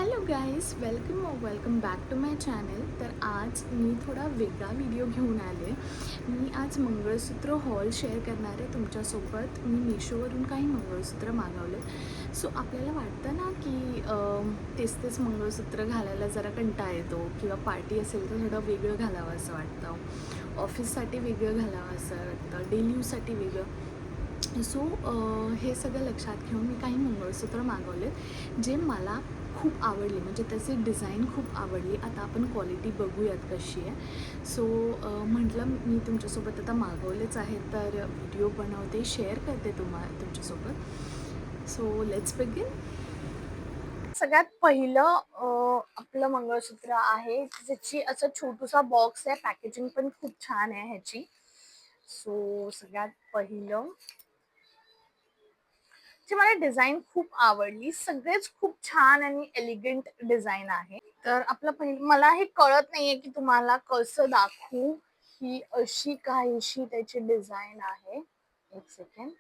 Hello guys, welcome back to my channel. तर आज मी थोडा वेगळा व्हिडिओ घेऊन आले. मी आज मंगळसूत्र हॉल शेअर करणार आहे तुमच्यासोबत. मी मिशोवरून काही मंगळसूत्र मागवले. सो आपल्याला वाटतं ना की तेच मंगळसूत्र घालायला जरा कंटाळा येतो, किंवा पार्टी असेल तर थोडं वेगळं घालावं असं वाटतं, ऑफिससाठी वेगळं घालावं असं वाटतं, डेली यूजसाठी वेगळं. सो हे सगळं लक्षात घेऊन मी काही मंगळसूत्र मागवलेत जे मला खूप आवडली, म्हणजे त्याची डिझाईन खूप आवडली. आता आपण क्वालिटी बघूयात कशी आहे. सो म्हटलं मी तुमच्यासोबत आता मागवलेच आहेत, तर व्हिडिओ बनवते, शेअर करते तुमच्यासोबत. So let's begin. सगळ्यात पहिलं आपलं मंगळसूत्र आहे, ज्याची असं छोटूसा बॉक्स आहे. पॅकेजिंग पण खूप छान आहे ह्याची. सो सगळ्यात पहिलं जी मला डिझाईन खूप आवडली. सगळेच खूप छान आणि एलिगंट डिझाईन आहे. तर आपलं पहिलं, मला हे कळत नाहीये की तुम्हाला कसं दाखवू. ही अशी काहीशी त्याची डिझाईन आहे. एक सेकंड,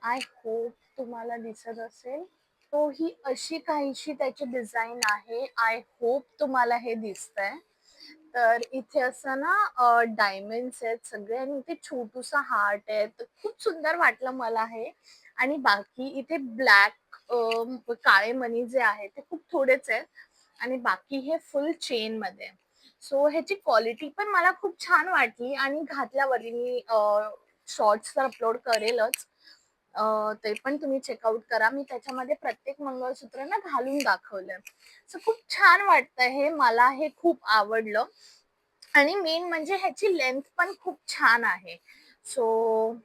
आय होप तुम्हाला दिसत असेल. तो ही अशी काहीशी त्याची डिझाईन आहे. आय होप तुम्हाला हे दिसतंय. तर इथे असं ना डायमंड्स आहेत सगळे, आणि इथे छोटूसा हार्ट आहे. तर खूप सुंदर वाटलं मला हे. आणि बाकी इथे ब्लॅक काळे मणी जे आहेत ते खूप थोडेच आहेत, आणि बाकी हे फुल चेन मध्ये. सो ह्याची क्वालिटी पण मला खूप छान वाटली, आणि घातल्यावर मी शॉर्ट्स तर अपलोड करेलच. ते पण तुम्ही चेकआउट करा. मी त्याच्यामध्ये प्रत्येक मंगळसूत्र ना घालून दाखवलंय. सो खूप छान वाटतं हे, मला हे खूप आवडलं. आणि मेन म्हणजे ह्याची लेंथ पण खूप छान आहे. सो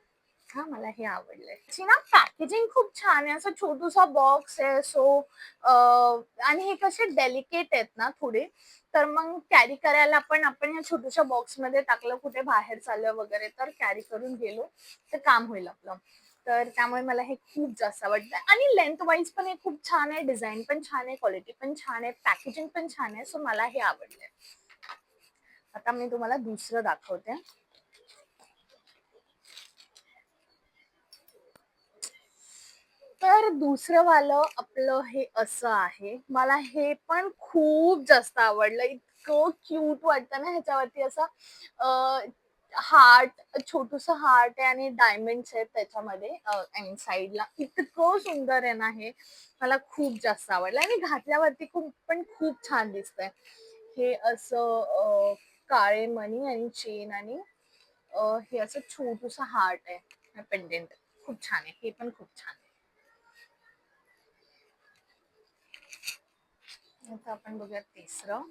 हा, मला हे आवडलंय. ह्याची ना पॅकेजिंग खूप छान आहे. असं छोटूसा बॉक्स आहे. सो आणि हे कसे डेलिकेट आहेत ना थोडे, तर मग कॅरी करायला पण आपण या छोट्याशा बॉक्स मध्ये टाकलं, कुठे बाहेर चाललं वगैरे तर कॅरी करून गेलो तर काम होईल आपलं. तर त्यामुळे मला हे खूप जास्त आवडतं. आणि लेंथ वाईज पण हे खूप छान आहे, डिझाईन पण छान आहे, क्वालिटी पण छान आहे, पॅकेजिंग पण छान आहे. सो मला हे आवडलंय. आता मी तुम्हाला दुसरं दाखवते. तर दुसरं वालं आपलं हे असं आहे. मला हे पण खूप जास्त आवडलं. इतकं क्यूट वाटतं ना ह्याच्यावरती. असं हार्ट, छोटूसं हार्ट आहे आणि डायमंड्स आहेत त्याच्यामध्ये आणि साईडला. इतकं सुंदर आहे ना हे. मला खूप जास्त आवडलं, आणि घातल्यावरती खूप छान दिसतंय. हे असं काळे मणी आणि चेन, आणि हे असं छोटूसं हार्ट आहे पेंडेंट. खूप छान आहे. हे पण खूप छान आहे. आता आपण बघूया तिसरं.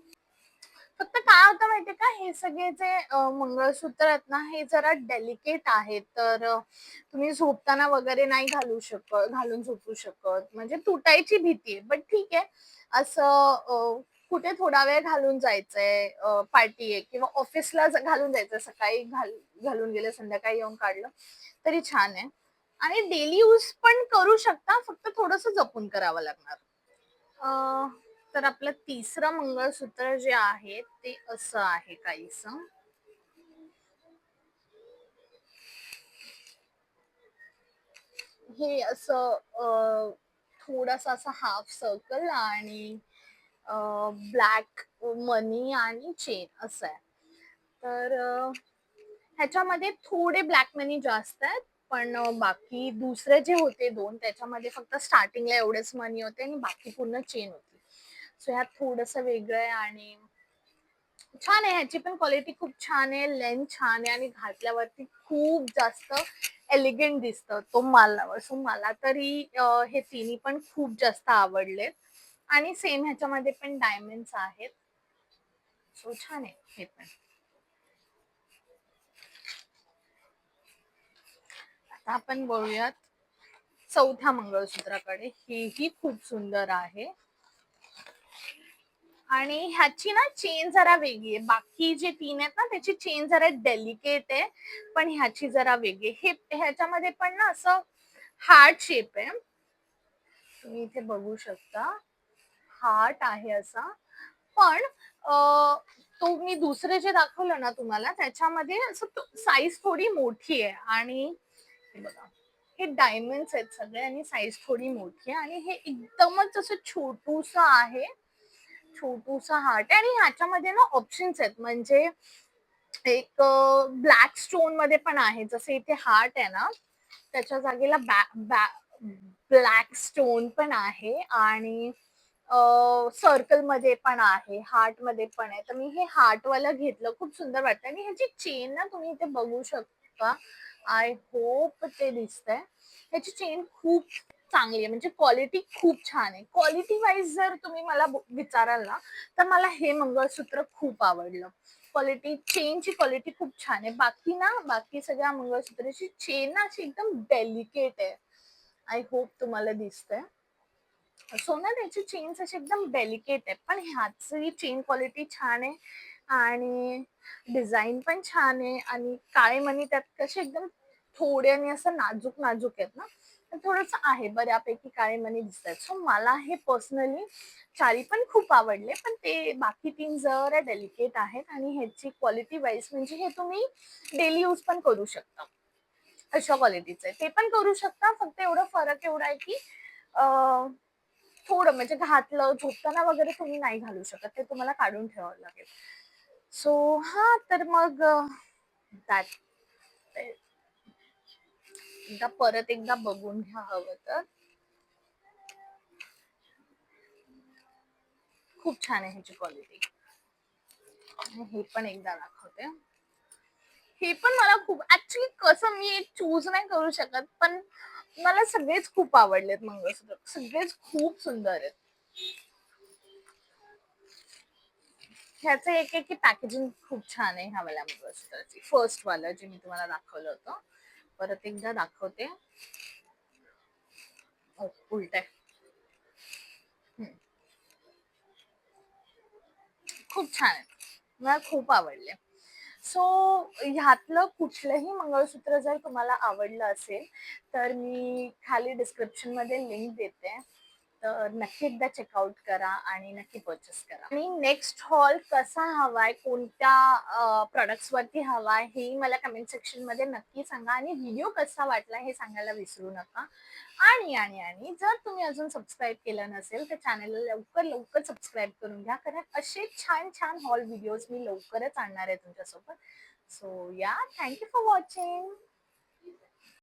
फक्त काय होतं माहितीये का, हे सगळे जे मंगळसूत्र आहेत ना, हे जरा डेलिकेट आहेत. तर तुम्ही झोपताना वगैरे नाही घालून झोपू शकत, म्हणजे तुटायची भीती आहे. बट ठीक आहे, असं कुठे थोडा वेळ घालून जायचंय, पार्टी आहे किंवा ऑफिसला घालून जायचं, सकाळी घालून गेले, संध्याकाळी येऊन काढलं तरी छान आहे. आणि डेली यूज पण करू शकता, फक्त थोडस जपून करावं लागणार. अ, तर आपलं तिसरं मंगळसूत्र जे आहे ते असं आहे काहीसं. हे असं थोडासा असं हाफ सर्कल, आणि ब्लॅक मनी आणि चेन असं आहे. तर ह्याच्यामध्ये थोडे ब्लॅक मनी जास्त आहेत, पण बाकी दुसरे जे होते दोन त्याच्यामध्ये फक्त स्टार्टिंगला एवढेच मनी होते, आणि बाकी पूर्ण चेन होती. सो ह्यात थोडस वेगळं आहे, आणि छान आहे. ह्याची पण क्वालिटी खूप छान आहे, लेंथ छान आहे, आणि घातल्यावरती खूप जास्त एलिगंट दिसतं. मला तरी हे तिन्ही पण खूप जास्त आवडले. आणि सेम ह्याच्यामध्ये पण डायमंड्स आहेत. सो छान आहे हे पण. आता आपण बोलूयात चौथ्या मंगळसूत्राकडे. हेही खूप सुंदर आहे, आणि ह्याची ना चेन जरा वेगळी आहे. बाकी जे तीन आहेत ना त्याची चेन जरा डेलिकेट आहे, पण ह्याची जरा वेगळी. हे ह्याच्यामध्ये पण ना असं हार्ट शेप आहे. तुम्ही इथे बघू शकता, हार्ट आहे असा. पण तो मी दुसरे जे दाखवलं ना तुम्हाला, त्याच्यामध्ये असं साईज थोडी मोठी आहे. आणि हे बघा, हे डायमंड्स आहेत सगळे आणि साईज थोडी मोठी आहे आणि हे एकदमच असं छोटूस आहे. छोटूसा हार्ट आहे आणि ह्याच्यामध्ये ना ऑप्शन्स आहेत म्हणजे एक ब्लॅक स्टोन मध्ये पण आहे जसं इथे हार्ट आहे ना त्याच्या जागेला ब्लॅक स्टोन पण आहे आणि सर्कल मध्ये पण आहे हार्ट मध्ये पण आहे तर मी हे हार्ट वाला घेतलं खूप सुंदर वाटतं आणि ह्याची चेन ना तुम्ही इथे बघू शकता आय होप ते दिसतंय ह्याची चेन खूप चांगली आहे म्हणजे क्वालिटी खूप छान आहे क्वालिटी वाईज जर तुम्ही मला विचाराल ना तर मला हे मंगळसूत्र खूप आवडलं क्वालिटी चेनची क्वालिटी खूप छान आहे बाकी ना बाकी सगळ्या मंगळसूत्राची चेन ना अशी एकदम डेलिकेट आहे आय होप तुम्हाला दिसतंय सोनं त्याची चेन्स अशी एकदम डेलिकेट आहे पण ह्याची चेन क्वालिटी छान आहे आणि डिझाईन पण छान आहे आणि काळे मणी त्यात कसे एकदम थोडे आणि असं नाजूक नाजूक आहेत ना तर थोडंसं आहे बऱ्यापैकी काळे मणी दिसत आहेत सो मला हे पर्सनली चारी पण खूप आवडले पण ते बाकी तीन जरा डेलिकेट आहेत आणि ह्याची क्वालिटी वाईज म्हणजे हे तुम्ही डेली यूज पण करू शकता अशा क्वालिटीचं आहे ते पण करू शकता फक्त एवढं फरक एवढा आहे की थोडं म्हणजे घातलं झोपताना वगैरे तुम्ही नाही घालू शकत ते तुम्हाला काढून ठेवावं लागेल सो हा तर मग that एकदा परत एकदा बघून घ्या हवं तर खूप छान आहे ह्याची क्वालिटी हे पण एकदा दाखवते हे पण मला खूप ऍक्च्युली कसं मी एक चूज नाही करू शकत पण मला सगळेच खूप आवडलेत मंगळसूत्र सगळेच खूप सुंदर आहेत ह्याचं एक एक पॅकेजिंग खूप छान आहे ह्या वाल्या मंगळसूत्राची फर्स्ट वाला जे मी तुम्हाला दाखवलं होतं परत एकदा दाखवते उलट आहे खूप छान आहे मला खूप आवडले सो ह्यातलं कुठलंही मंगळसूत्र जर तुम्हाला आवडलं असेल तर मी खाली डिस्क्रिप्शन मध्ये लिंक देते तर नक्की एकदा चेकआउट करा आणि नक्की परचेस करा आणि नेक्स्ट हॉल कसा हवाय कोणत्या प्रोडक्ट्स वरती हवाय हे मला कमेंट सेक्शन मध्ये नक्की सांगा आणि व्हिडिओ कसा वाटला हे सांगायला विसरू नका आणि आणि आणि जर तुम्ही अजून सबस्क्राईब केलं नसेल तर चॅनलला लवकर लवकर सबस्क्राईब करून घ्या कारण असे छान छान हॉल व्हिडिओज मी लवकरच आणणार आहे तुमच्यासोबत सो या थँक्यू फॉर वॉचिंग